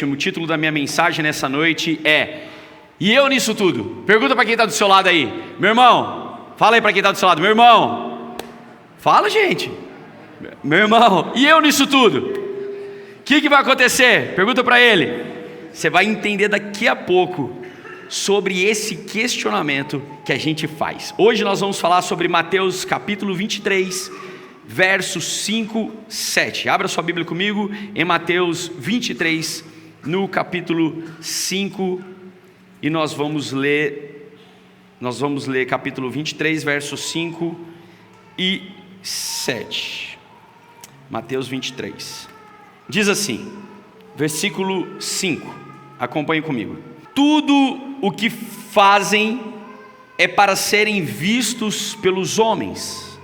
O título da minha mensagem nessa noite é "E eu nisso tudo?". Pergunta para quem está do seu lado aí, meu irmão. Fala aí para quem está do seu lado, meu irmão. Fala, gente. Meu irmão, e eu nisso tudo? O que vai acontecer? Pergunta para ele. Você vai entender daqui a pouco sobre esse questionamento que a gente faz. Hoje nós vamos falar sobre Mateus capítulo 23, versos 5, 7. Abra sua Bíblia comigo em Mateus 23, no capítulo 5, e nós vamos ler capítulo 23, versos 5 e 7. Mateus 23. Diz assim, versículo 5. Acompanhe comigo. Tudo o que fazem é para serem vistos pelos homens.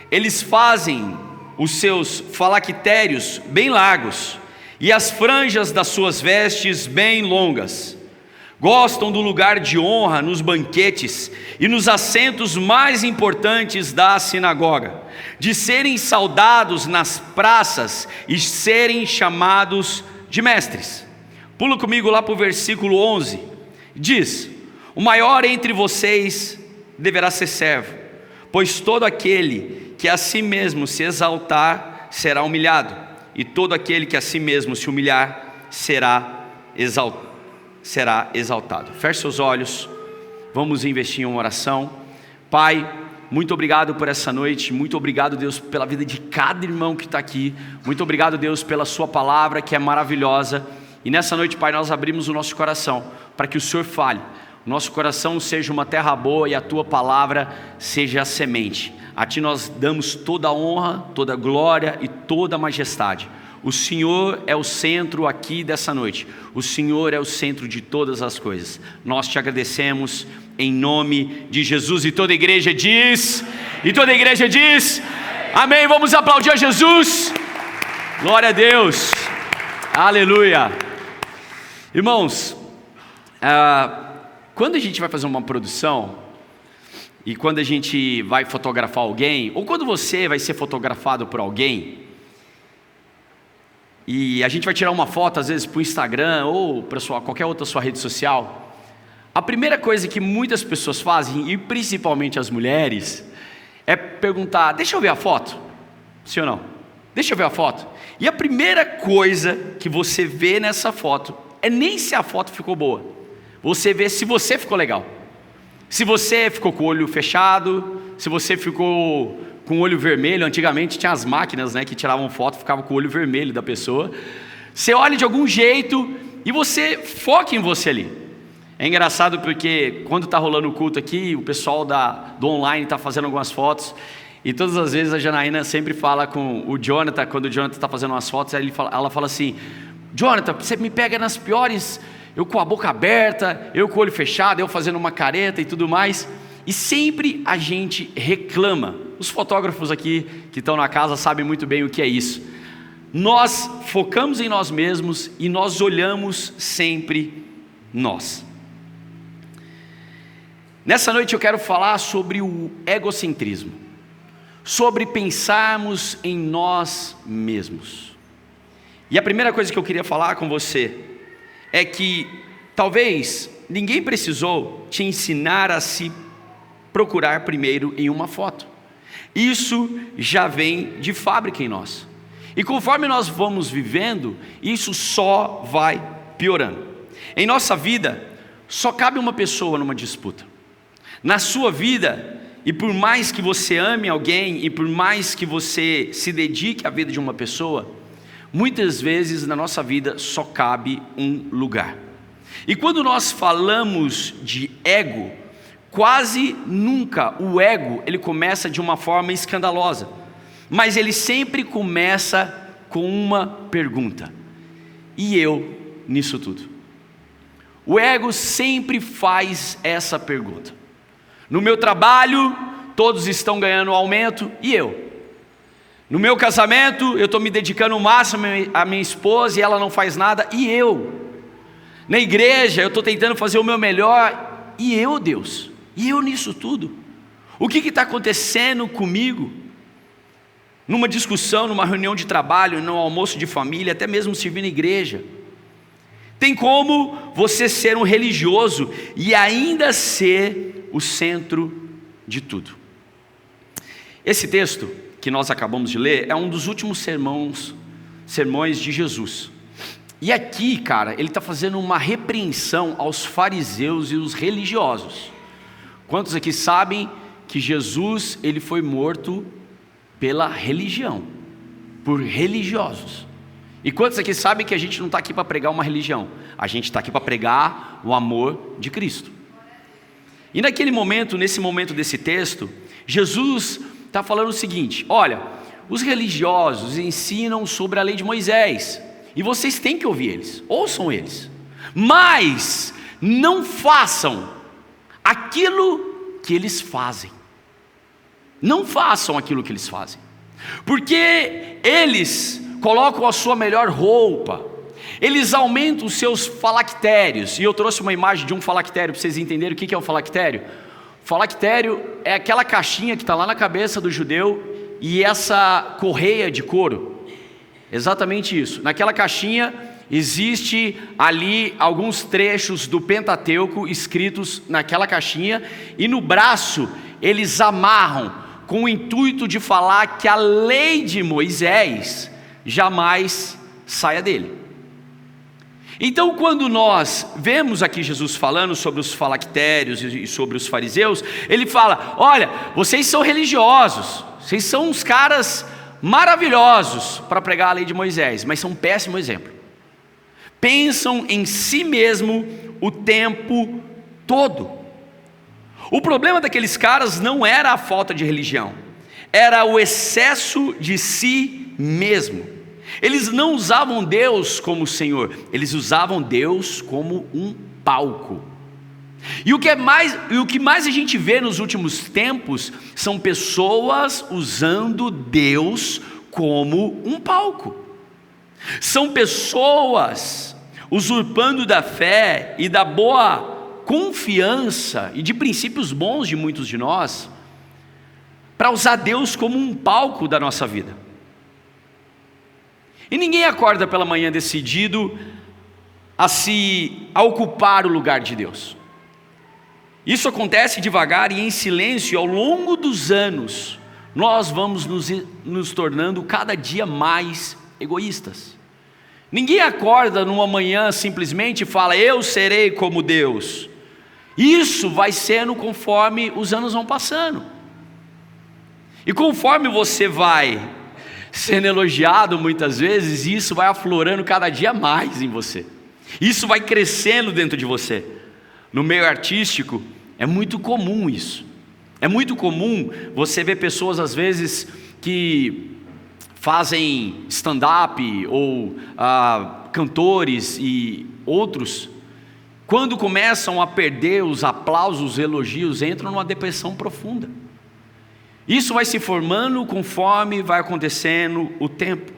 Eles fazem os seus falactérios bem largos e as franjas das suas vestes bem longas. Gostam do lugar de honra nos banquetes e nos assentos mais importantes da sinagoga, de serem saudados nas praças e serem chamados de mestres. Pula comigo lá para o versículo 11. Diz: o maior entre vocês deverá ser servo, pois todo aquele que a si mesmo se exaltar será humilhado, e todo aquele que a si mesmo se humilhar será exaltado. Feche seus olhos, vamos investir em uma oração. Pai, muito obrigado por essa noite, muito obrigado, Deus, pela vida de cada irmão que está aqui. Muito obrigado, Deus, pela sua palavra que é maravilhosa. E nessa noite, Pai, nós abrimos o nosso coração para que o Senhor fale. O nosso coração seja uma terra boa e a tua palavra seja a semente. A ti nós damos toda a honra, toda a glória e toda a majestade. O Senhor é o centro aqui dessa noite. O Senhor é o centro de todas as coisas. Nós te agradecemos em nome de Jesus. E toda a igreja diz, amém. Vamos aplaudir a Jesus. Glória a Deus. Aleluia. Irmãos, quando a gente vai fazer uma produção, e quando a gente vai fotografar alguém, ou quando você vai ser fotografado por alguém, e a gente vai tirar uma foto às vezes para o Instagram, ou para qualquer outra sua rede social, a primeira coisa que muitas pessoas fazem, e principalmente as mulheres, é perguntar: deixa eu ver a foto? Sim ou não? Deixa eu ver a foto. E a primeira coisa que você vê nessa foto é nem se a foto ficou boa. Você vê se você ficou legal. Se você ficou com o olho fechado, se você ficou com o olho vermelho. Antigamente tinha as máquinas, que tiravam foto, ficava com o olho vermelho da pessoa. Você olha de algum jeito e você foca em você ali. É engraçado porque quando está rolando o culto aqui, o pessoal do online está fazendo algumas fotos. E todas as vezes a Janaína sempre fala com o Jonathan, quando o Jonathan está fazendo umas fotos, ela fala assim: Jonathan, você me pega nas piores, eu com a boca aberta, eu com o olho fechado, eu fazendo uma careta e tudo mais. E sempre a gente reclama. Os fotógrafos aqui que estão na casa sabem muito bem o que é isso. Nós focamos em nós mesmos e nós olhamos sempre nós. Nessa noite eu quero falar sobre o egocentrismo, sobre pensarmos em nós mesmos. E a primeira coisa que eu queria falar com você é que talvez ninguém precisou te ensinar a se procurar primeiro em uma foto. Isso já vem de fábrica em nós. E conforme nós vamos vivendo, isso só vai piorando. Em nossa vida, só cabe uma pessoa numa disputa. Na sua vida, e por mais que você ame alguém, e por mais que você se dedique à vida de uma pessoa, muitas vezes na nossa vida só cabe um lugar. E quando nós falamos de ego, quase nunca o ego ele começa de uma forma escandalosa, mas ele sempre começa com uma pergunta: e eu nisso tudo? O ego sempre faz essa pergunta. No meu trabalho, todos estão ganhando aumento, e eu? No meu casamento, eu estou me dedicando o máximo à minha esposa e ela não faz nada, e eu? Na igreja, eu estou tentando fazer o meu melhor, e eu, Deus? E eu nisso tudo? O que está acontecendo comigo? Numa discussão, numa reunião de trabalho, num almoço de família, até mesmo servindo na igreja. Tem como você ser um religioso e ainda ser o centro de tudo. Esse texto que nós acabamos de ler é um dos últimos sermões de Jesus. E aqui, cara, ele está fazendo uma repreensão aos fariseus e os religiosos. Quantos aqui sabem que Jesus, ele foi morto pela religião, por religiosos? E quantos aqui sabem que a gente não está aqui para pregar uma religião? A gente está aqui para pregar o amor de Cristo. E naquele momento, nesse momento desse texto, Jesus está falando o seguinte: olha, os religiosos ensinam sobre a lei de Moisés, e vocês têm que ouvir eles, ouçam eles, mas não façam aquilo que eles fazem. Não façam aquilo que eles fazem, porque eles colocam a sua melhor roupa, eles aumentam os seus falactérios. E eu trouxe uma imagem de um falactério para vocês entenderem o que é um falactério. Falactério é aquela caixinha que está lá na cabeça do judeu e essa correia de couro. Exatamente isso. Naquela caixinha existe ali alguns trechos do Pentateuco escritos naquela caixinha, e no braço eles amarram com o intuito de falar que a lei de Moisés jamais saia dele. Então, quando nós vemos aqui Jesus falando sobre os falactérios e sobre os fariseus, ele fala: olha, vocês são religiosos, vocês são uns caras maravilhosos para pregar a lei de Moisés, mas são um péssimo exemplo. Pensam em si mesmo o tempo todo. O problema daqueles caras não era a falta de religião, era o excesso de si mesmo. Eles não usavam Deus como Senhor, eles usavam Deus como um palco. E o que mais a gente vê nos últimos tempos são pessoas usando Deus como um palco. São pessoas usurpando da fé e da boa confiança e de princípios bons de muitos de nós, para usar Deus como um palco da nossa vida. E ninguém acorda pela manhã decidido a ocupar o lugar de Deus. Isso acontece devagar e em silêncio. Ao longo dos anos, nós vamos nos tornando cada dia mais egoístas. Ninguém acorda numa manhã simplesmente e fala: eu serei como Deus. Isso vai sendo conforme os anos vão passando. E conforme você vai sendo elogiado muitas vezes, isso vai aflorando cada dia mais em você. Isso vai crescendo dentro de você. No meio artístico é muito comum isso. É muito comum você ver pessoas às vezes que fazem stand-up ou cantores e outros, quando começam a perder os aplausos, os elogios, entram numa depressão profunda. Isso vai se formando conforme vai acontecendo o tempo.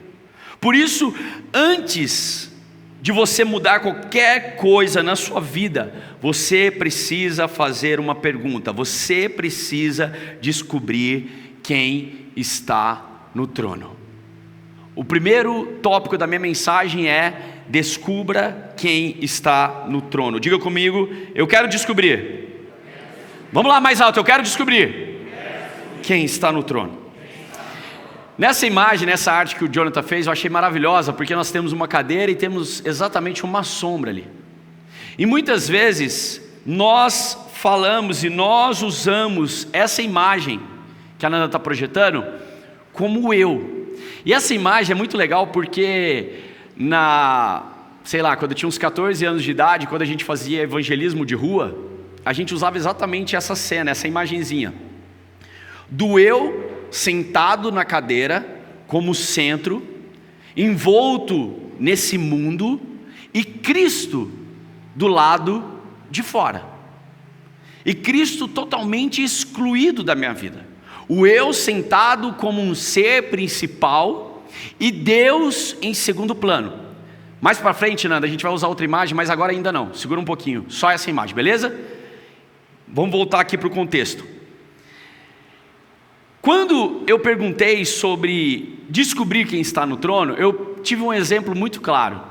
Por isso, antes de você mudar qualquer coisa na sua vida, você precisa fazer uma pergunta. Você precisa descobrir quem está no trono. O primeiro tópico da minha mensagem é: descubra quem está no trono. Diga comigo: eu quero descobrir. Vamos lá, mais alto: eu quero descobrir quem está no trono. Nessa imagem, nessa arte que o Jonathan fez, eu achei maravilhosa, porque nós temos uma cadeira e temos exatamente uma sombra ali. E muitas vezes nós falamos e nós usamos essa imagem que a Nanda está projetando como eu. E essa imagem é muito legal porque quando eu tinha uns 14 anos de idade, quando a gente fazia evangelismo de rua, a gente usava exatamente essa cena, essa imagenzinha do eu sentado na cadeira como centro, envolto nesse mundo, e Cristo do lado de fora, e Cristo totalmente excluído da minha vida. O eu sentado como um ser principal e Deus em segundo plano. Mais para frente, Nanda, a gente vai usar outra imagem, mas agora ainda não, segura um pouquinho, só essa imagem, beleza? Vamos voltar aqui para o contexto. Quando eu perguntei sobre descobrir quem está no trono, eu tive um exemplo muito claro.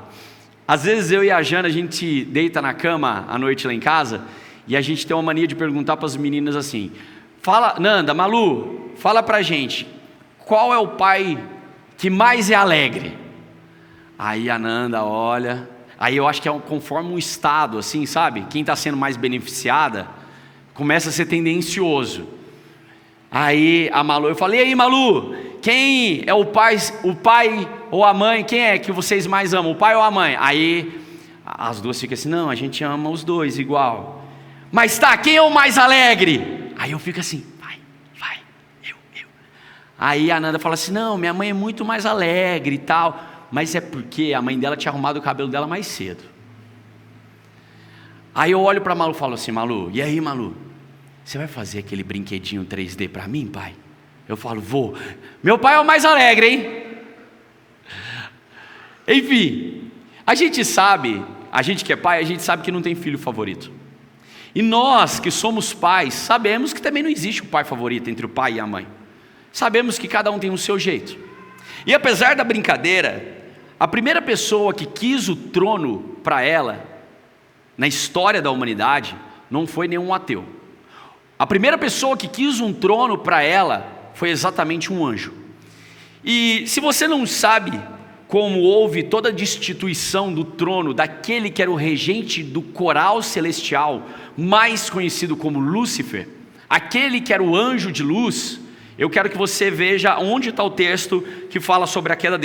Às vezes eu e a Jana, a gente deita na cama à noite lá em casa, e a gente tem uma mania de perguntar para as meninas assim: fala, Nanda, Malu, fala pra gente, qual é o pai que mais é alegre? Aí a Nanda olha, aí eu acho que conforme um estado, assim, sabe? Quem está sendo mais beneficiada, começa a ser tendencioso. Aí a Malu, eu falei: e aí, Malu, quem é o pai ou a mãe, quem é que vocês mais amam, o pai ou a mãe? Aí as duas ficam assim: não, a gente ama os dois igual. Mas tá, quem é o mais alegre? Aí eu fico assim: vai, eu. Aí a Nanda fala assim: não, minha mãe é muito mais alegre e tal. Mas é porque a mãe dela tinha arrumado o cabelo dela mais cedo. Aí eu olho para a Malu e falo assim: Malu, e aí, Malu, você vai fazer aquele brinquedinho 3D para mim, pai? Eu falo: vou. Meu pai é o mais alegre, hein? Enfim, a gente sabe, a gente que é pai, a gente sabe que não tem filho favorito. E nós que somos pais, sabemos que também não existe um pai favorito entre o pai e a mãe. Sabemos que cada um tem o seu jeito. E apesar da brincadeira, a primeira pessoa que quis o trono para ela, na história da humanidade, não foi nenhum ateu. A primeira pessoa que quis um trono para ela foi exatamente um anjo. E se você não sabe como houve toda a destituição do trono daquele que era o regente do coral celestial, mais conhecido como Lúcifer, aquele que era o anjo de luz, eu quero que você veja onde está o texto que fala sobre a queda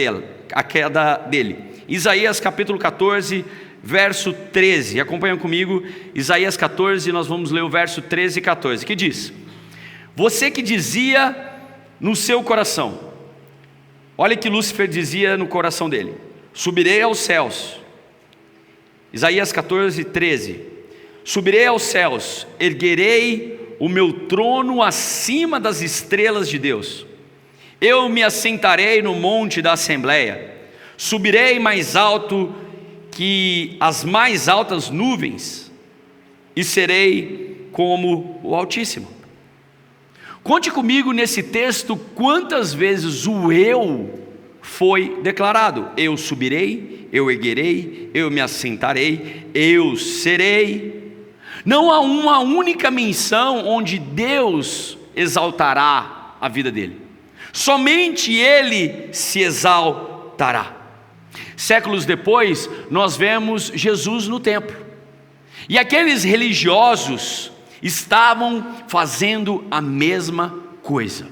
dele. Isaías capítulo 14, verso 13, acompanha comigo, Isaías 14, nós vamos ler o verso 13 e 14, que diz: você que dizia no seu coração, olha que Lúcifer dizia no coração dele: subirei aos céus. Isaías 14, 13, subirei aos céus, erguerei o meu trono acima das estrelas de Deus, eu me assentarei no monte da Assembleia, subirei mais alto que as mais altas nuvens, e serei como o Altíssimo. Conte comigo nesse texto quantas vezes o eu foi declarado: eu subirei, eu erguerei, eu me assentarei, eu serei. Não há uma única menção onde Deus exaltará a vida dele, somente ele se exaltará. Séculos depois, nós vemos Jesus no templo, e aqueles religiosos estavam fazendo a mesma coisa,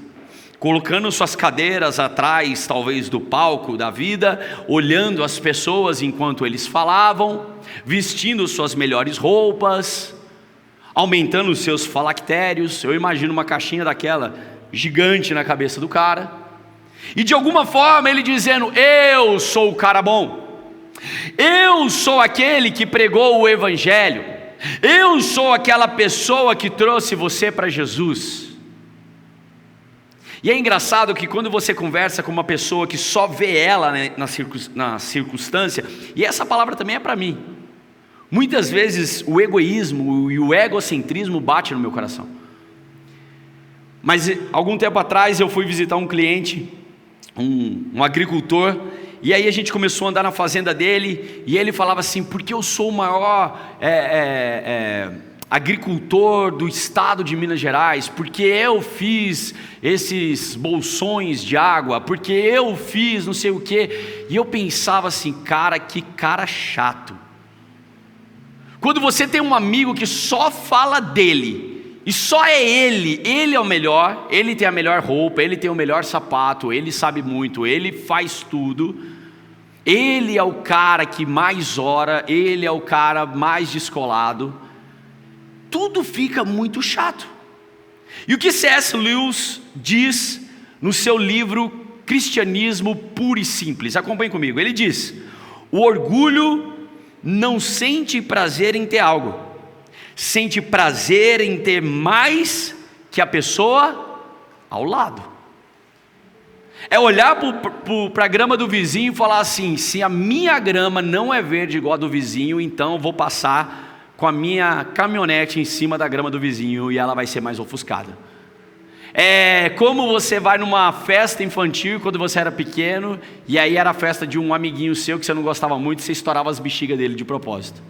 colocando suas cadeiras atrás, talvez do palco da vida, olhando as pessoas enquanto eles falavam, vestindo suas melhores roupas, aumentando os seus falactérios. Eu imagino uma caixinha daquela gigante na cabeça do cara, e de alguma forma ele dizendo: eu sou o cara bom, eu sou aquele que pregou o evangelho, eu sou aquela pessoa que trouxe você para Jesus. E é engraçado que quando você conversa com uma pessoa que só vê ela, né, na circunstância, e essa palavra também é para mim, muitas vezes o egoísmo e o egocentrismo bate no meu coração. Mas algum tempo atrás eu fui visitar um cliente, um agricultor, e aí a gente começou a andar na fazenda dele, e ele falava assim: porque eu sou o maior agricultor do estado de Minas Gerais, porque eu fiz esses bolsões de água, porque eu fiz não sei o que. E eu pensava assim: cara, que cara chato. Quando você tem um amigo que só fala dele, e só é ele é o melhor, ele tem a melhor roupa, ele tem o melhor sapato, ele sabe muito, ele faz tudo, ele é o cara que mais ora, ele é o cara mais descolado, tudo fica muito chato. E o que C.S. Lewis diz no seu livro Cristianismo Puro e Simples, acompanhe comigo, ele diz: o orgulho não sente prazer em ter algo, sente prazer em ter mais que a pessoa ao lado. É olhar para a grama do vizinho e falar assim: se a minha grama não é verde igual a do vizinho, então eu vou passar com a minha caminhonete em cima da grama do vizinho e ela vai ser mais ofuscada. É como você vai numa festa infantil quando você era pequeno, e aí era a festa de um amiguinho seu que você não gostava muito, e você estourava as bexigas dele de propósito.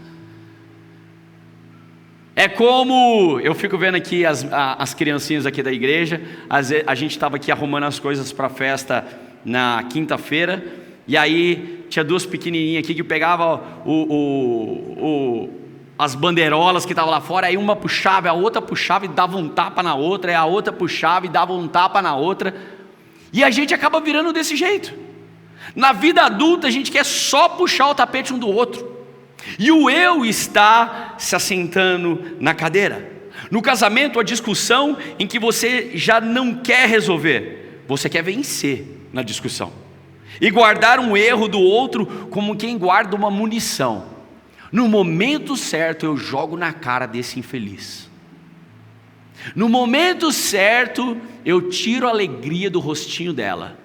É como, eu fico vendo aqui as criancinhas aqui da igreja, a gente estava aqui arrumando as coisas para a festa na quinta-feira, e aí tinha duas pequenininhas aqui que pegavam as bandeirolas que estavam lá fora, aí uma puxava, a outra puxava e dava um tapa na outra, aí a outra puxava e dava um tapa na outra, e a gente acaba virando desse jeito. Na vida adulta a gente quer só puxar o tapete um do outro, e o eu está se assentando na cadeira. No casamento, a discussão em que você já não quer resolver, você quer vencer na discussão, e guardar um erro do outro como quem guarda uma munição. No momento certo eu jogo na cara desse infeliz. No momento certo eu tiro a alegria do rostinho dela.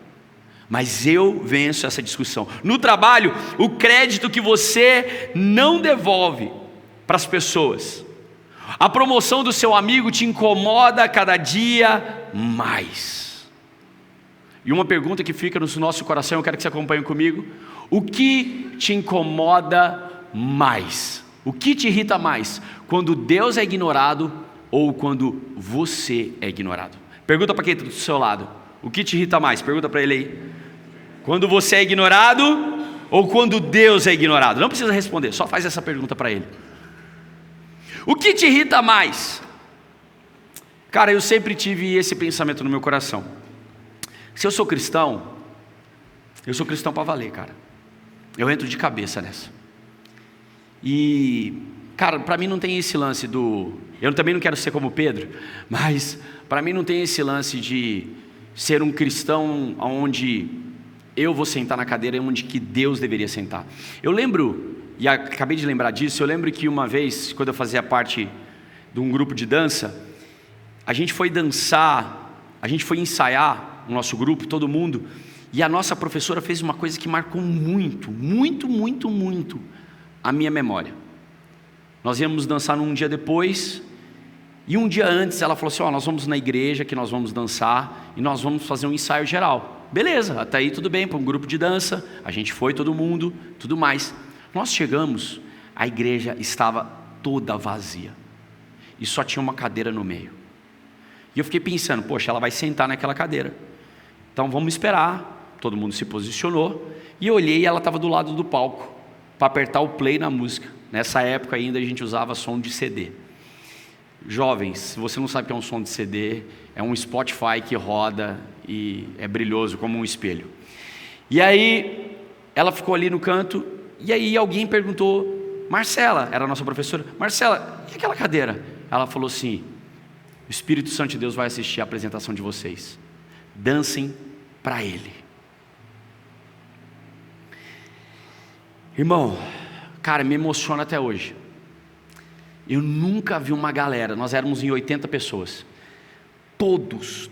Mas eu venço essa discussão. No trabalho, o crédito que você não devolve para as pessoas, a promoção do seu amigo te incomoda a cada dia mais. E uma pergunta que fica no nosso coração, eu quero que você acompanhe comigo: o que te incomoda mais? O que te irrita mais? Quando Deus é ignorado ou quando você é ignorado? Pergunta para quem está do seu lado: o que te irrita mais? Pergunta para ele aí. Quando você é ignorado ou quando Deus é ignorado? Não precisa responder, só faz essa pergunta para ele. O que te irrita mais? Cara, eu sempre tive esse pensamento no meu coração. Se eu sou cristão para valer, cara. Eu entro de cabeça nessa. E, cara, para mim não tem esse lance eu também não quero ser como Pedro, mas para mim não tem esse lance de ser um cristão onde eu vou sentar na cadeira onde que Deus deveria sentar. Eu lembro, e acabei de lembrar disso, eu lembro que uma vez, quando eu fazia parte de um grupo de dança, a gente foi ensaiar, o nosso grupo, todo mundo, e a nossa professora fez uma coisa que marcou muito, muito, muito, muito a minha memória. Nós íamos dançar um dia depois, e um dia antes ela falou assim: nós vamos na igreja que nós vamos dançar, e nós vamos fazer um ensaio geral. Beleza, até aí tudo bem, para um grupo de dança, a gente foi todo mundo, tudo mais. Nós chegamos, a igreja estava toda vazia, e só tinha uma cadeira no meio. E eu fiquei pensando: poxa, ela vai sentar naquela cadeira, então vamos esperar. Todo mundo se posicionou, e eu olhei e ela estava do lado do palco, para apertar o play na música. Nessa época ainda a gente usava som de CD. Jovens, se você não sabe o que é um som de CD, é um Spotify que roda e é brilhoso como um espelho. E aí ela ficou ali no canto, e aí alguém perguntou: Marcela, era a nossa professora, Marcela, e aquela cadeira? Ela falou assim: o Espírito Santo de Deus vai assistir a apresentação de vocês, dancem para Ele. Irmão, cara, me emociona até hoje. Eu nunca vi uma galera, nós éramos em 80 pessoas, todos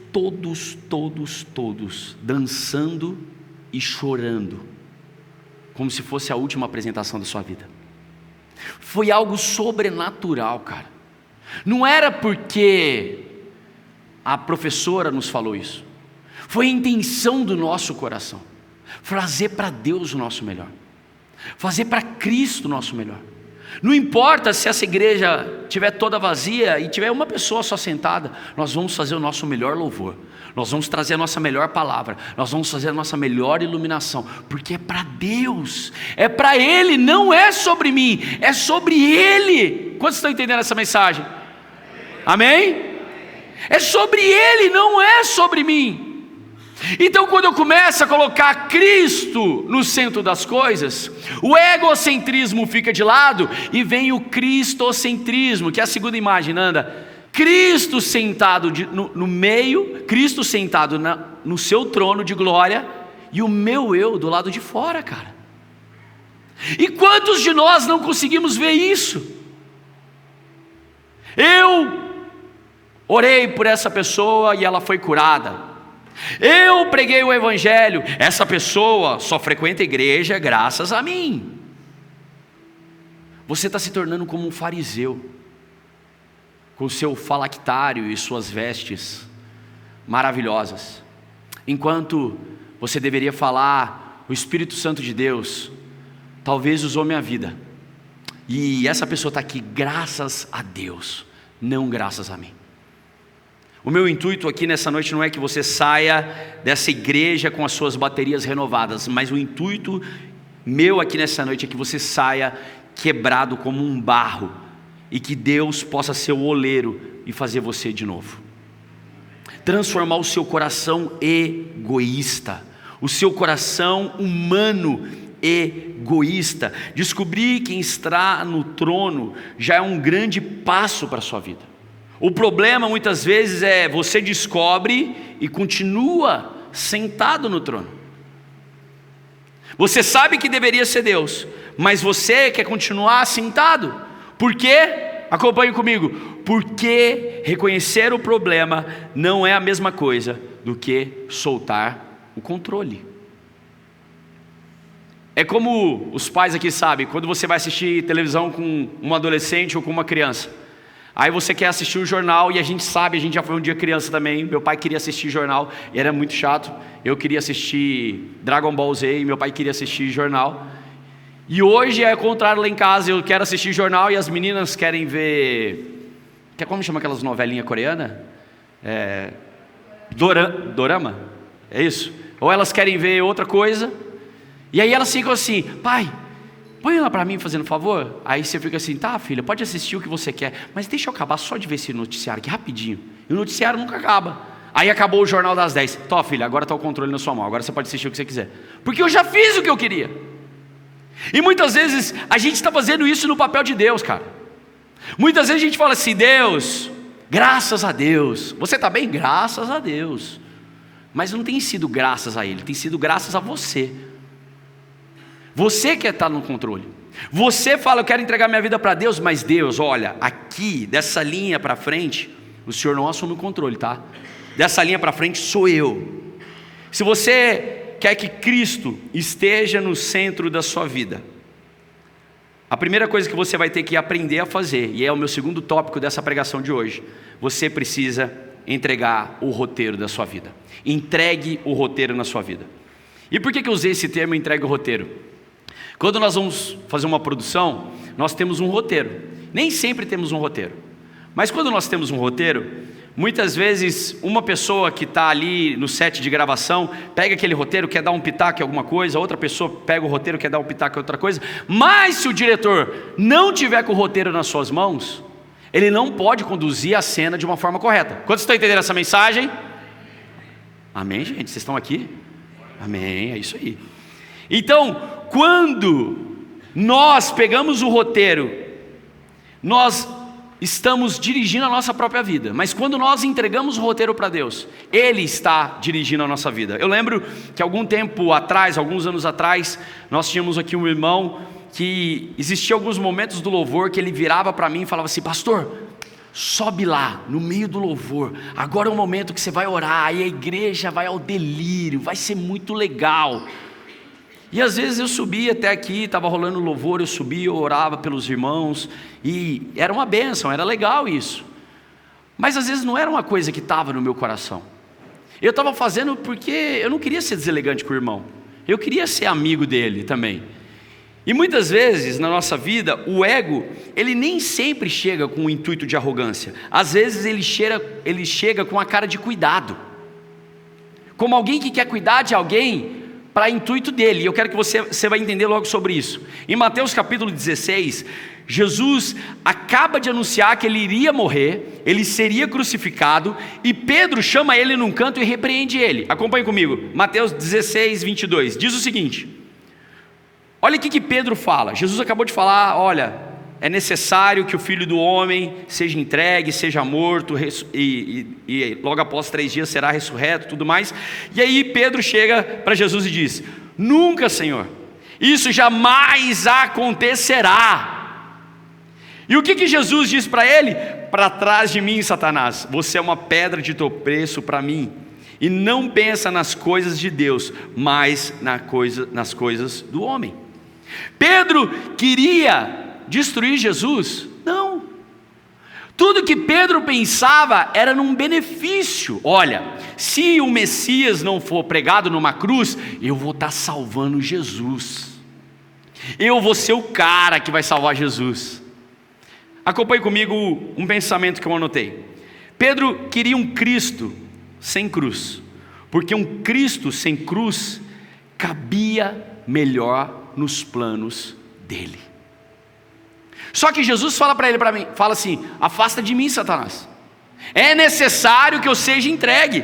dançando e chorando, como se fosse a última apresentação da sua vida. Foi algo sobrenatural, cara. Não era porque a professora nos falou isso, foi a intenção do nosso coração, fazer para Deus o nosso melhor, fazer para Cristo o nosso melhor. Não importa se essa igreja estiver toda vazia e tiver uma pessoa só sentada, nós vamos fazer o nosso melhor louvor, nós vamos trazer a nossa melhor palavra, nós vamos fazer a nossa melhor iluminação, porque é para Deus, é para Ele, não é sobre mim, é sobre Ele. Quantos estão entendendo essa mensagem? Amém? É sobre Ele, não é sobre mim. Então, quando eu começo a colocar Cristo no centro das coisas, o egocentrismo fica de lado e vem o cristocentrismo, que é a segunda imagem, Nanda. Cristo sentado no meio, Cristo sentado no seu trono de glória, e o meu eu do lado de fora, cara. E quantos de nós não conseguimos ver isso? Eu orei por essa pessoa e ela foi curada. Eu preguei o evangelho, essa pessoa só frequenta a igreja graças a mim. Você está se tornando como um fariseu, com seu falactário e suas vestes, maravilhosas. Enquanto você deveria falar, o Espírito Santo de Deus talvez usou minha vida, e essa pessoa está aqui graças a Deus, não graças a mim. O meu intuito aqui nessa noite não é que você saia dessa igreja com as suas baterias renovadas, mas o intuito meu aqui nessa noite é que você saia quebrado como um barro, e que Deus possa ser o oleiro e fazer você de novo. Transformar o seu coração egoísta, o seu coração humano egoísta. Descobrir quem está no trono já é um grande passo para a sua vida. O problema muitas vezes é você descobre e continua sentado no trono. Você sabe que deveria ser Deus, mas você quer continuar sentado. Por quê? Acompanhe comigo. Porque reconhecer o problema não é a mesma coisa do que soltar o controle. É como os pais aqui sabem, quando você vai assistir televisão com um adolescente ou com uma criança, aí você quer assistir um jornal, e a gente sabe, a gente já foi um dia criança também, meu pai queria assistir jornal, e era muito chato. Eu queria assistir Dragon Ball Z, e meu pai queria assistir jornal. E hoje é o contrário lá em casa, eu quero assistir jornal e as meninas querem ver... Como chama aquelas novelinhas coreanas? Dorama? É isso? Ou elas querem ver outra coisa, e aí elas ficam assim: pai, põe ela para mim fazendo favor. Aí você fica assim: tá filha, pode assistir o que você quer, mas deixa eu acabar só de ver esse noticiário aqui rapidinho. E o noticiário nunca acaba. Aí acabou o jornal das 10. Tó filha, agora está o controle na sua mão, agora você pode assistir o que você quiser, porque eu já fiz o que eu queria. E muitas vezes a gente está fazendo isso no papel de Deus, cara. Muitas vezes a gente fala assim: Deus, graças a Deus. Você está bem? Graças a Deus. Mas não tem sido graças a Ele, tem sido graças a você. Você quer estar no controle. Você fala: eu quero entregar minha vida para Deus, mas Deus, olha, aqui, dessa linha para frente, o Senhor não assume o controle, tá? Dessa linha para frente sou eu. Se você quer que Cristo esteja no centro da sua vida, a primeira coisa que você vai ter que aprender a fazer, e é o meu segundo tópico dessa pregação de hoje, você precisa entregar o roteiro da sua vida. Entregue o roteiro na sua vida. E por que eu usei esse termo, entregue o roteiro? Quando nós vamos fazer uma produção, nós temos um roteiro. Nem sempre temos um roteiro, mas quando nós temos um roteiro, muitas vezes uma pessoa que está ali no set de gravação pega aquele roteiro, quer dar um pitaco em alguma coisa, outra pessoa pega o roteiro, quer dar um pitaco em outra coisa. Mas se o diretor não tiver com o roteiro nas suas mãos, ele não pode conduzir a cena de uma forma correta. Quantos estão entendendo essa mensagem? Amém, gente? Vocês estão aqui? Amém, é isso aí. Então, quando nós pegamos o roteiro, nós estamos dirigindo a nossa própria vida. Mas quando nós entregamos o roteiro para Deus, Ele está dirigindo a nossa vida. Eu lembro que algum tempo atrás, alguns anos atrás, nós tínhamos aqui um irmão que existia alguns momentos do louvor que ele virava para mim e falava assim: pastor, sobe lá no meio do louvor, agora é o momento que você vai orar, e a igreja vai ao delírio, vai ser muito legal. E às vezes eu subia até aqui, estava rolando louvor, eu subia, eu orava pelos irmãos, e era uma bênção, era legal isso. Mas às vezes não era uma coisa que estava no meu coração. Eu estava fazendo porque eu não queria ser deselegante com o irmão, eu queria ser amigo dele também. E muitas vezes na nossa vida, o ego, ele nem sempre chega com o intuito de arrogância. Às vezes ele chega com a cara de cuidado, como alguém que quer cuidar de alguém para intuito dele. E eu quero que você vai entender logo sobre isso. Em Mateus capítulo 16, Jesus acaba de anunciar que ele iria morrer, ele seria crucificado, e Pedro chama ele num canto e repreende ele. Acompanhe comigo, Mateus 16, 22, diz o seguinte: olha o que Pedro fala. Jesus acabou de falar: olha, é necessário que o Filho do Homem seja entregue, seja morto, e logo após 3 dias será ressurreto, tudo mais. E aí Pedro chega para Jesus e diz: nunca, Senhor, isso jamais acontecerá. E o que Jesus diz para ele? Para trás de mim, Satanás, você é uma pedra de tropeço para mim, e não pensa nas coisas de Deus, mas nas coisas do homem. Pedro queria destruir Jesus? Não. Tudo Tudo que Pedro pensava era num benefício. Olha, se o Messias não for pregado numa cruz, eu vou estar salvando Jesus. Eu vou ser o cara que vai salvar Jesus. Acompanhe comigo um pensamento que eu anotei. Pedro queria um Cristo sem cruz, porque um Cristo sem cruz cabia melhor nos planos dele. Só que Jesus fala para ele, para mim, fala assim: afasta de mim, Satanás. É necessário que eu seja entregue.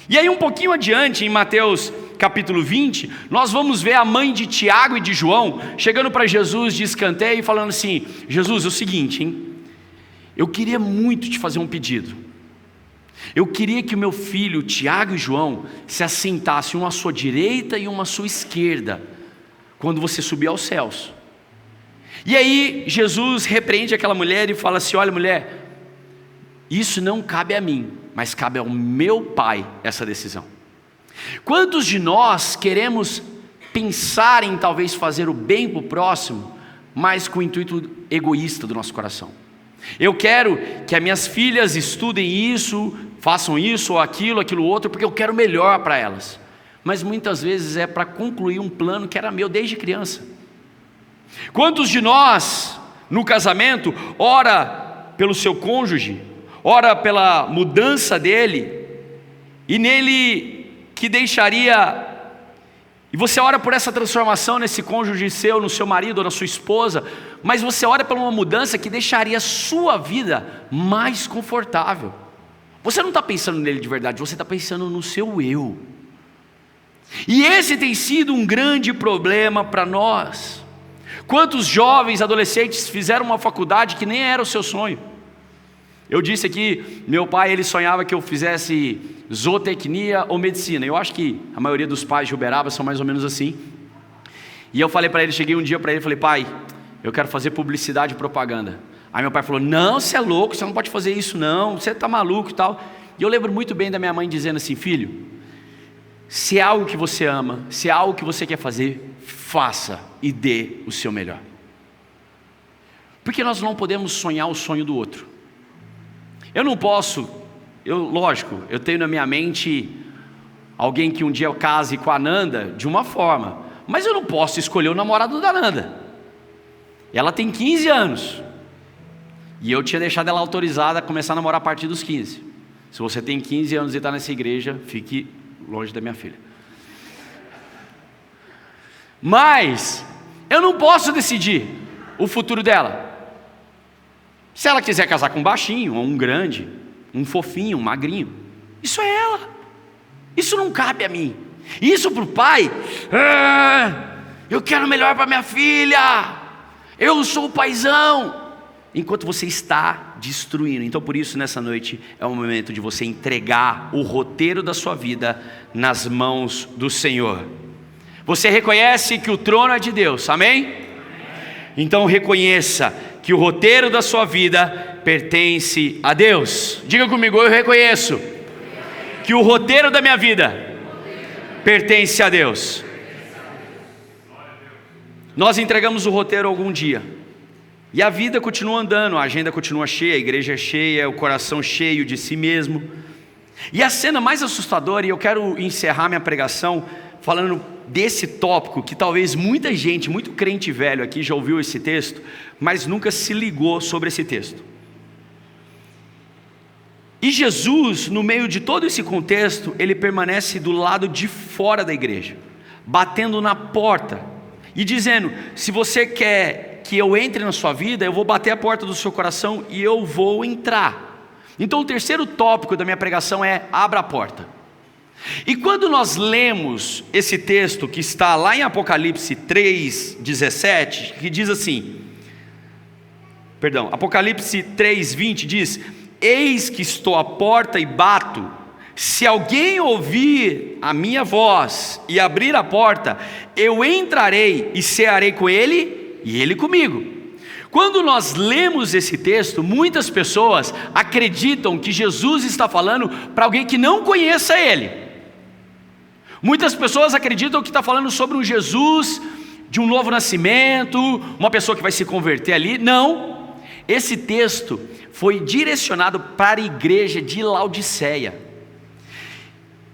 E aí um pouquinho adiante, em Mateus capítulo 20, nós vamos ver a mãe de Tiago e de João chegando para Jesus de escanteio e falando assim: Jesus, é o seguinte, hein? Eu queria muito te fazer um pedido. Eu queria que o meu filho Tiago e João se assentassem, um à sua direita e uma à sua esquerda, quando você subir aos céus. E aí Jesus repreende aquela mulher e fala assim: olha, mulher, isso não cabe a mim, mas cabe ao meu Pai essa decisão. Quantos de nós queremos pensar em talvez fazer o bem para o próximo, mas com o intuito egoísta do nosso coração? Eu quero que as minhas filhas estudem isso, façam isso ou aquilo outro, porque eu quero o melhor para elas. Mas muitas vezes é para concluir um plano que era meu desde criança. Quantos de nós, no casamento, ora pelo seu cônjuge, ora pela mudança dele, e nele que deixaria, e você ora por essa transformação nesse cônjuge seu, no seu marido ou na sua esposa, mas você ora por uma mudança que deixaria a sua vida mais confortável. Você não está pensando nele de verdade, você está pensando no seu eu. E esse tem sido um grande problema para nós. Quantos jovens, adolescentes fizeram uma faculdade que nem era o seu sonho? Eu disse aqui, meu pai, ele sonhava que eu fizesse zootecnia ou medicina. Eu acho que a maioria dos pais de Uberaba são mais ou menos assim. E eu falei para ele, cheguei um dia para ele e falei: pai, eu quero fazer publicidade e propaganda. Aí meu pai falou: não, você é louco, você não pode fazer isso não, você está maluco e tal. E eu lembro muito bem da minha mãe dizendo assim: filho, se é algo que você ama, se é algo que você quer fazer, faça e dê o seu melhor. Porque nós não podemos sonhar o sonho do outro. Eu não posso, lógico, eu tenho na minha mente alguém que um dia eu case com a Nanda de uma forma, mas eu não posso escolher o namorado da Nanda. Ela tem 15 anos e eu tinha deixado ela autorizada a começar a namorar a partir dos 15. Se você tem 15 anos e está nessa igreja, fique longe da minha filha. Mas eu não posso decidir o futuro dela. Se ela quiser casar com um baixinho, ou um grande, um fofinho, um magrinho, isso é ela. Isso não cabe a mim. Isso para o pai, eu quero o melhor para minha filha, eu sou o paizão, enquanto você está destruindo. Então por isso nessa noite é o momento de você entregar o roteiro da sua vida nas mãos do Senhor. Você reconhece que o trono é de Deus, amém? Então reconheça que o roteiro da sua vida pertence a Deus. Diga comigo: eu reconheço que o roteiro da minha vida pertence a Deus. Nós entregamos o roteiro algum dia, e a vida continua andando, a agenda continua cheia, a igreja é cheia, o coração cheio de si mesmo. E a cena mais assustadora, e eu quero encerrar minha pregação falando desse tópico, que talvez muita gente, muito crente velho aqui já ouviu esse texto, mas nunca se ligou sobre esse texto. E Jesus, no meio de todo esse contexto, ele permanece do lado de fora da igreja, batendo na porta e dizendo: se você quer que eu entre na sua vida, eu vou bater a porta do seu coração e eu vou entrar. Então o terceiro tópico da minha pregação é: abra a porta. E quando nós lemos esse texto que está lá em Apocalipse 3:17, que diz assim, Apocalipse 3:20 diz: eis que estou à porta e bato, se alguém ouvir a minha voz e abrir a porta, eu entrarei e cearei com ele e ele comigo. Quando nós lemos esse texto, muitas pessoas acreditam que Jesus está falando para alguém que não conheça ele. Muitas pessoas acreditam que está falando sobre um Jesus de um novo nascimento, uma pessoa que vai se converter ali. Não, Esse texto foi direcionado para a igreja de Laodiceia.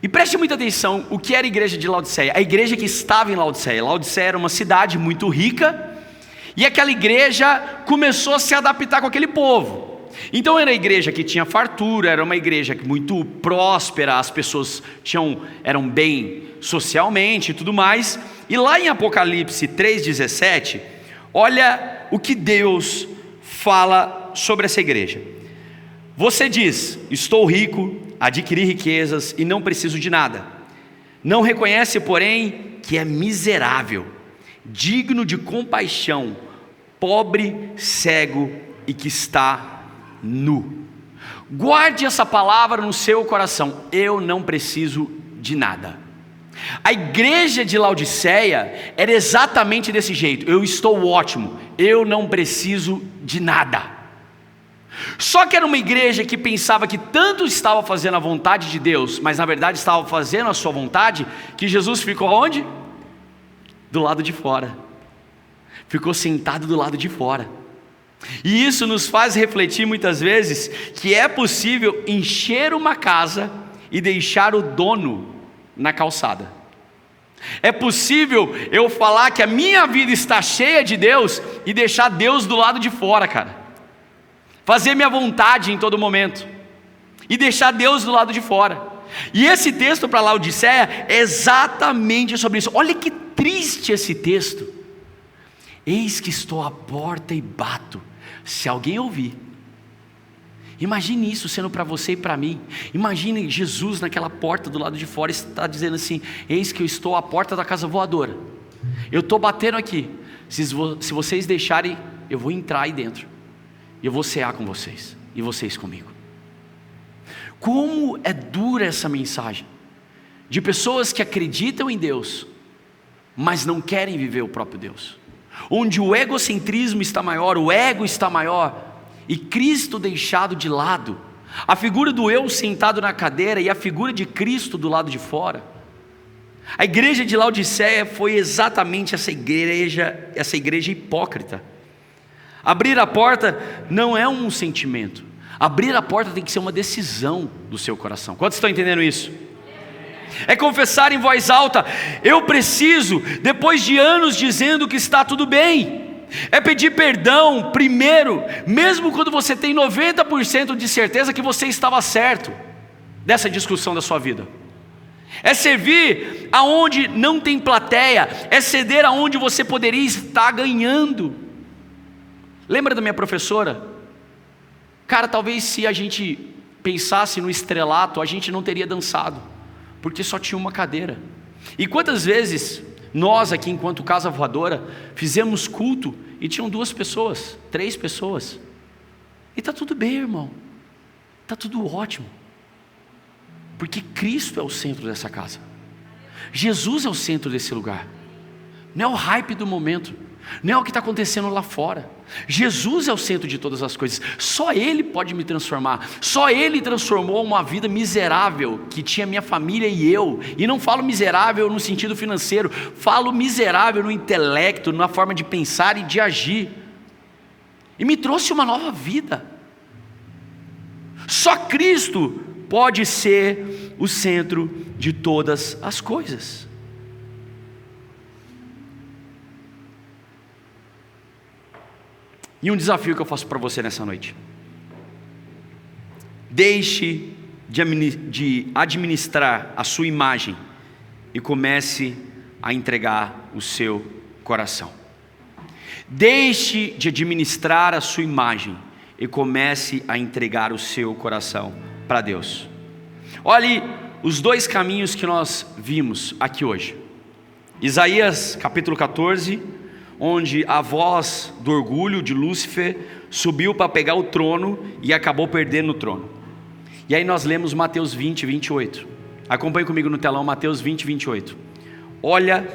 E preste muita atenção, o que era a igreja de Laodiceia? A igreja que estava em Laodiceia. Laodiceia era uma cidade muito rica, e aquela igreja começou a se adaptar com aquele povo. Então era a igreja que tinha fartura, era uma igreja muito próspera, as pessoas eram bem socialmente e tudo mais. E lá em Apocalipse 3,17, olha o que Deus fala sobre essa igreja. Você diz: estou rico, adquiri riquezas e não preciso de nada. Não reconhece, porém, que é miserável, digno de compaixão, pobre, cego e que está nu. Guarde essa palavra no seu coração: eu não preciso de nada. A igreja de Laodiceia era exatamente desse jeito: eu estou ótimo, eu não preciso de nada. Só que era uma igreja que pensava que tanto estava fazendo a vontade de Deus, mas na verdade estava fazendo a sua vontade, que Jesus ficou onde? Do lado de fora. Ficou sentado do lado de fora. E isso nos faz refletir muitas vezes que é possível encher uma casa e deixar o dono na calçada. É possível eu falar que a minha vida está cheia de Deus e deixar Deus do lado de fora, cara. Fazer minha vontade em todo momento e deixar Deus do lado de fora. E esse texto para Laodiceia é exatamente sobre isso. Olha que triste esse texto. Eis que estou à porta e bato. Se alguém ouvir. Imagine isso sendo para você e para mim. Imagine Jesus naquela porta do lado de fora, está dizendo assim: eis que eu estou à porta da casa voadora. Eu estou batendo aqui. Se vocês deixarem, eu vou entrar aí dentro. E eu vou cear com vocês, e vocês comigo. Como é dura essa mensagem, de pessoas que acreditam em Deus, mas não querem viver o próprio Deus. Onde o egocentrismo está maior, o ego está maior, e Cristo deixado de lado. A figura do eu sentado na cadeira, e a figura de Cristo do lado de fora. A igreja de Laodiceia foi exatamente essa igreja hipócrita. Abrir a porta não é um sentimento. Abrir a porta tem que ser uma decisão do seu coração. Quantos estão entendendo isso? É confessar em voz alta: eu preciso, depois de anos dizendo que está tudo bem. É pedir perdão primeiro, mesmo quando você tem 90% de certeza que você estava certo dessa discussão da sua vida. É servir aonde não tem plateia, é ceder aonde você poderia estar ganhando. Lembra da minha professora? Cara, talvez se a gente pensasse no estrelato, a gente não teria dançado, porque só tinha uma cadeira. E quantas vezes nós aqui, enquanto Casa Voadora, fizemos culto e tinham 2 pessoas, 3 pessoas, e está tudo bem, irmão, está tudo ótimo, porque Cristo é o centro dessa casa, Jesus é o centro desse lugar. Não é o hype do momento, não é o que está acontecendo lá fora. Jesus é o centro de todas as coisas. Só Ele pode me transformar. Só Ele transformou uma vida miserável que tinha minha família e eu. E não falo miserável no sentido financeiro, falo miserável no intelecto, na forma de pensar e de agir. E me trouxe uma nova vida. Só Cristo pode ser o centro de todas as coisas. E um desafio que eu faço para você nessa noite: deixe de administrar a sua imagem e comece a entregar o seu coração. Deixe de administrar a sua imagem e comece a entregar o seu coração para Deus. Olhe os 2 caminhos que nós vimos aqui hoje. Isaías capítulo 14, onde a voz do orgulho de Lúcifer subiu para pegar o trono e acabou perdendo o trono. E aí nós lemos Mateus 20, 28. Acompanhe comigo no telão, Mateus 20, 28. Olha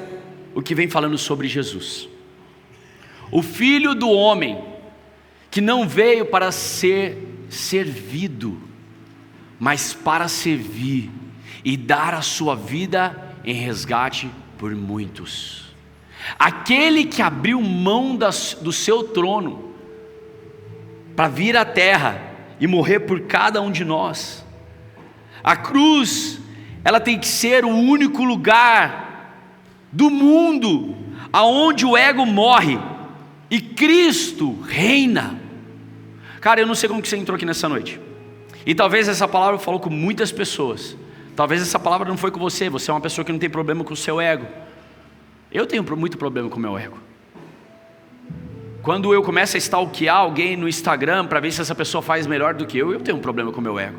o que vem falando sobre Jesus. O Filho do Homem, que não veio para ser servido, mas para servir e dar a sua vida em resgate por muitos. Aquele que abriu mão do seu trono para vir à terra e morrer por cada um de nós. A cruz, ela tem que ser o único lugar do mundo aonde o ego morre e Cristo reina. Cara, eu não sei como que você entrou aqui nessa noite, e talvez essa palavra falou com muitas pessoas. Talvez essa palavra não foi com você. Você é uma pessoa que não tem problema com o seu ego. Eu tenho muito problema com o meu ego. Quando eu começo a stalkear alguém no Instagram para ver se essa pessoa faz melhor do que eu tenho um problema com o meu ego.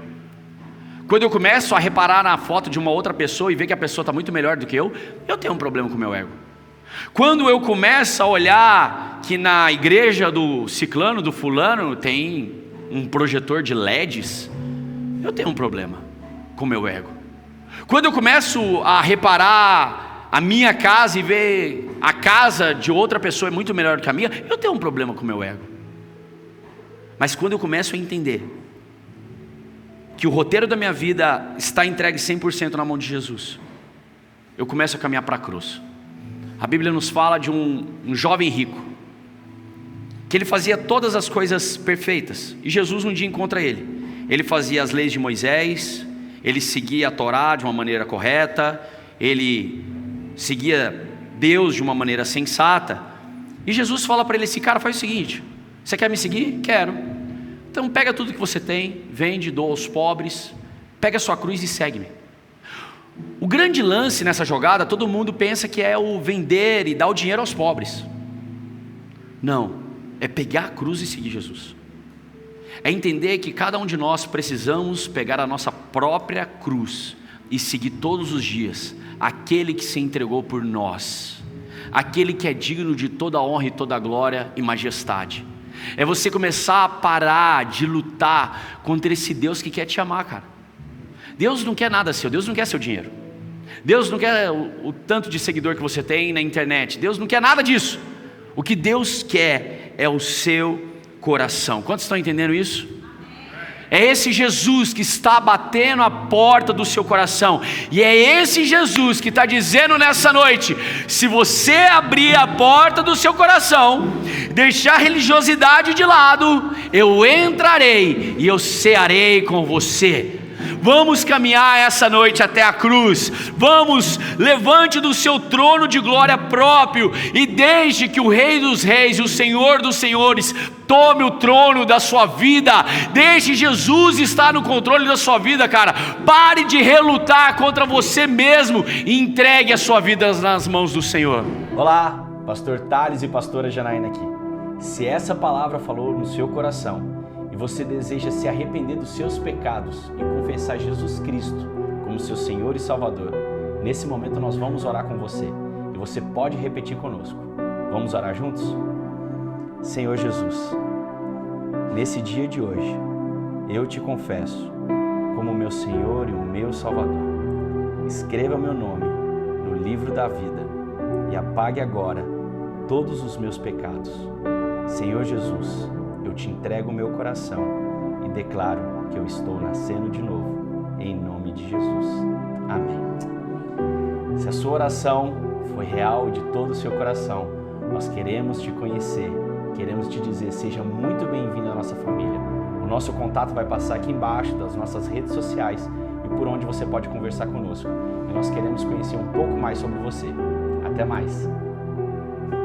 Quando eu começo a reparar na foto de uma outra pessoa e ver que a pessoa está muito melhor do que eu tenho um problema com o meu ego. Quando eu começo a olhar que na igreja do ciclano, do fulano, tem um projetor de LEDs, eu tenho um problema com o meu ego. Quando eu começo a reparar a minha casa e ver a casa de outra pessoa é muito melhor do que a minha, eu tenho um problema com o meu ego. Mas quando eu começo a entender que o roteiro da minha vida está entregue 100% na mão de Jesus, eu começo a caminhar para a cruz. A Bíblia nos fala de um jovem rico, que ele fazia todas as coisas perfeitas, e Jesus um dia encontra ele. Ele fazia as leis de Moisés, ele seguia a Torá de uma maneira correta, ele seguia Deus de uma maneira sensata, e Jesus fala para ele assim: cara, faz o seguinte, você quer me seguir? Quero. Então pega tudo que você tem, vende, doa aos pobres, pega a sua cruz e segue-me. O grande lance nessa jogada, todo mundo pensa que é o vender e dar o dinheiro aos pobres. Não, é pegar a cruz e seguir Jesus. É entender que cada um de nós precisamos pegar a nossa própria cruz e seguir todos os dias aquele que se entregou por nós, aquele que é digno de toda honra e toda glória e majestade. É você começar a parar de lutar contra esse Deus que quer te amar, cara. Deus não quer nada seu, Deus não quer seu dinheiro, Deus não quer o tanto de seguidor que você tem na internet, Deus não quer nada disso. O que Deus quer é o seu coração. Quantos estão entendendo isso? É esse Jesus que está batendo a porta do seu coração, e é esse Jesus que está dizendo nessa noite: se você abrir a porta do seu coração, deixar a religiosidade de lado, eu entrarei e eu cearei com você. Vamos caminhar essa noite até a cruz. Vamos, levante do seu trono de glória próprio e deixe que o Rei dos Reis e o Senhor dos Senhores tome o trono da sua vida. Deixe Jesus estar no controle da sua vida, cara. Pare de relutar contra você mesmo e entregue a sua vida nas mãos do Senhor. Olá, Pastor Thales e Pastora Janaína aqui. Se essa palavra falou no seu coração e você deseja se arrepender dos seus pecados e confessar Jesus Cristo como seu Senhor e Salvador, nesse momento nós vamos orar com você e você pode repetir conosco. Vamos orar juntos? Senhor Jesus, nesse dia de hoje, eu te confesso como meu Senhor e o meu Salvador. Escreva meu nome no livro da vida e apague agora todos os meus pecados. Senhor Jesus, eu te entrego o meu coração e declaro que eu estou nascendo de novo, em nome de Jesus. Amém. Se a sua oração foi real de todo o seu coração, nós queremos te conhecer, queremos te dizer, seja muito bem-vindo à nossa família. O nosso contato vai passar aqui embaixo das nossas redes sociais e por onde você pode conversar conosco. E nós queremos conhecer um pouco mais sobre você. Até mais!